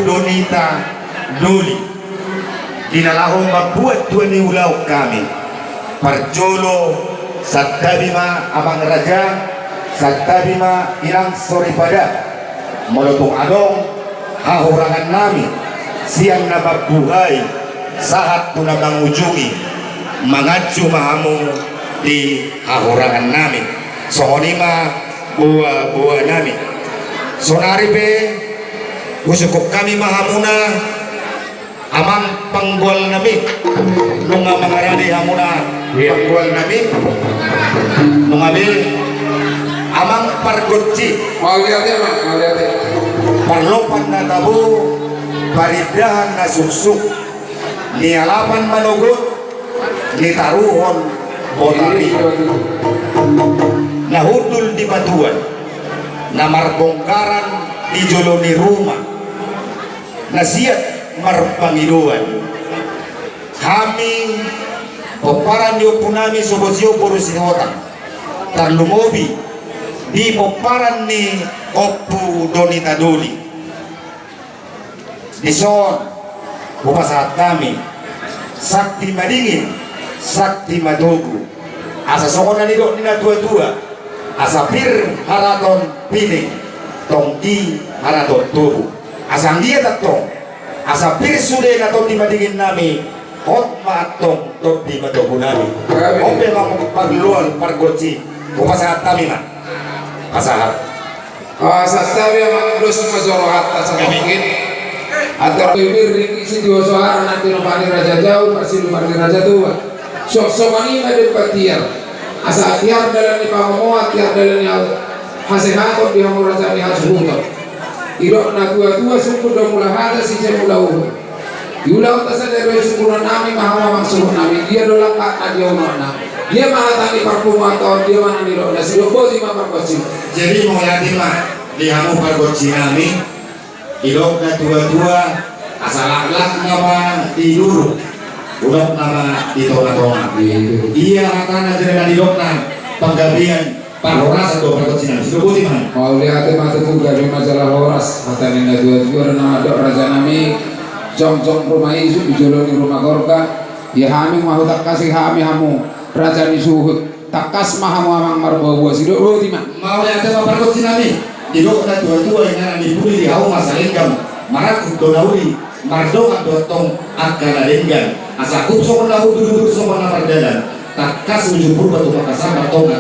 Donita Duli dinalahong mabuat tuan ni ulau kami parjolo satabima abang raja satabima ilang sore pada molotong adong hahurangan nami siang nababuhay saat tunabang ujungi mangaju mahamu di hahurangan nami soonima buah nami sonari be usukup kami mahamuna amang panggol nami nunga mangarani hamuna panggol nami nungabil amang pargotci parlopan na tabu paridahan na suksuk nialapan manugut nitaruhon botari nahudul di batuan namarbongkaran di joloni rumah nasiat marpangiluan kami peparan yopunami sobosyo porusin hotang tarlumobi di peparan ni Oppu Donita Duli di son saat kami sakti madingin sakti madogu asa sokona nidok nina tua-tua asa pir haraton pining tongki haraton tubuh asa dia tatong asa pir sude na tong di madingin nami hot matong tong di madogu nami ope mang pagluan pargoci saat kami na pasahat sastawi ang dos mazorohat sa mungkin atau bibir si dua sohar nanti lumani raja jauh masih lumani raja tua sok mani ada patiar asa tiar dalam ni pamoa tiar dalam ni hasehatot di hamur raja ni hasuhut irok na tua suku dah mula hada si mula diulau tasa dari suku nami mahama maksuh nami dia dola kak dia unona dia mana tadi parfum atau dia mana ni roda si lobo di mana parfum jadi mau yakin mah di hamu pargoci nami ilok na tua asal lak nama tidur ulok nama ditolak-tolak iya katana jenengan ilok na penggabian paroras atau pargoci nami sudah putih mah mau lihat mata tu gabi majalah horas katanya na tua nama dok raja nami jong rumah isu dijolong di rumah korga ya hami mau tak kasih hami hamu raja ni suhut takas mahamu amang marbawa sidok putih mah mau lihat apa pargoci nami ilok na tua yang nami pulih di hamu masalingkam marakut donauli mardong adotong akala lenggan asa kupsok lahu duduk sama na pardalan takas ujupur batu makasam atong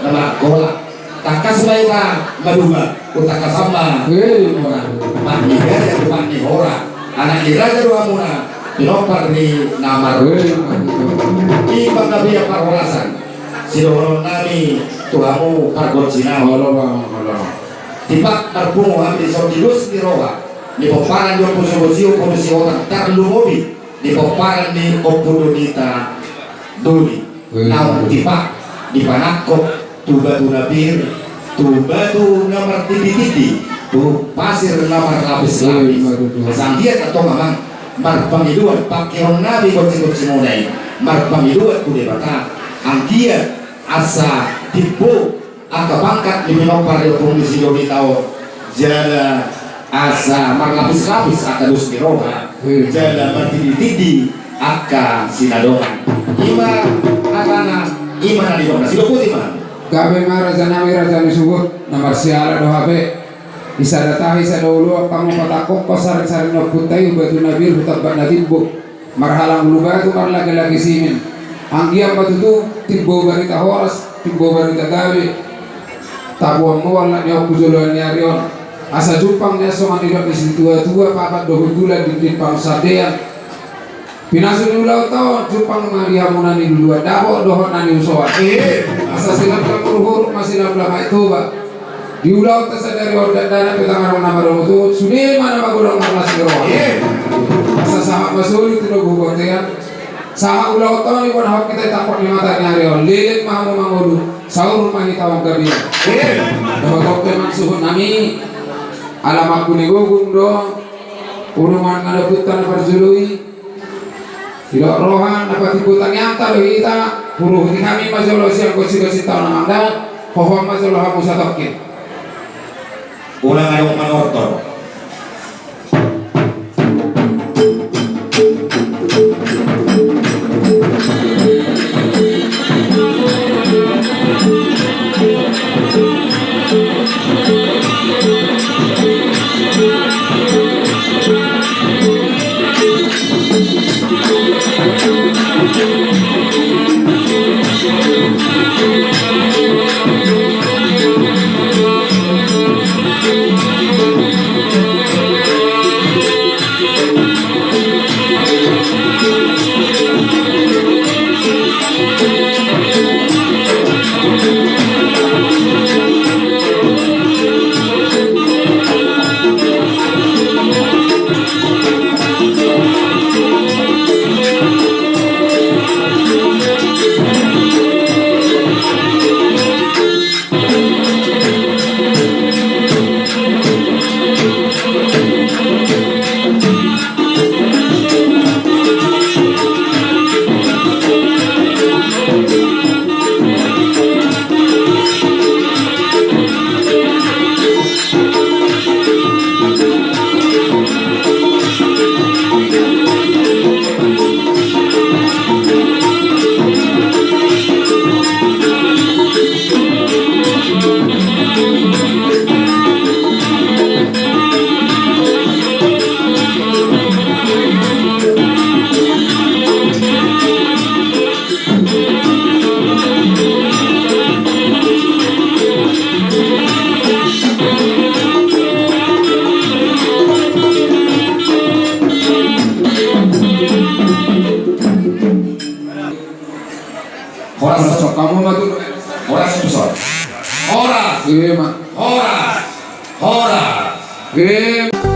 nama gola takas laila maduma utakas sama mani gaya mani hora anak iraja doa muna pinopar ni namar di panggabiya parholasan sidoron nami tuhamu pargoci nami tipak terpungu ambil sordilus di roha di peparan dua posisi komisi otak tarlumobi di peparan di Oppu Donita Duli namun tipak di panakok tu batu nabir tu batu nomor titi tu pasir nomor lapis-lapis sanggiat atau memang marpangiduan pakiron nabi koci-koci mulai marpangiduan tu debata anggiat asa tipu aka pangkat di minopar yang komisi Donita jala asa marlapis-lapis aka dus diroha jala martidi-tidi aka sinadongan ima akana ima nadidongan sido putih mah gabe raja nami raja ni suhut nomor siala do habe isa datahi sa dulu kamu patakok pasar-sar no putai batu nabir hutabban natibbo marhalang lubatu mar lagi-lagi simin anggiam batutu tibbo barita horas tibbo barita gawe tabuang mo wala niya kujuluan niya riyon asa jupang niya songan nilok isi tua-tua papat dohul-dulan di pangsadean pinasun ulau tau jupang marihamunan ni duluan dabo dohon nani usoan asa silap huruf masih labla itu ba diulau tersadari ordan dana petangan nama romutu sudah mana magulong malas roh asa sama masuli tu logo botean sama ulau tau ni pun hak kita takut ni mata nyari on lilit mahamu mangudu sahur rumah kita wong gabi dapat kopi mansuhun nami alam aku ni gugung dong uruman ada putan perjului tidak rohan dapat ibutan nyata loh kita huruf di kami masalah siang kosi-kosi tahun namanda pohon masalah kamu satokin ulang ayong manortor Horas, Sok kamu mah tuh. horas besar. Horas, Iya mah. horas, horas. Game.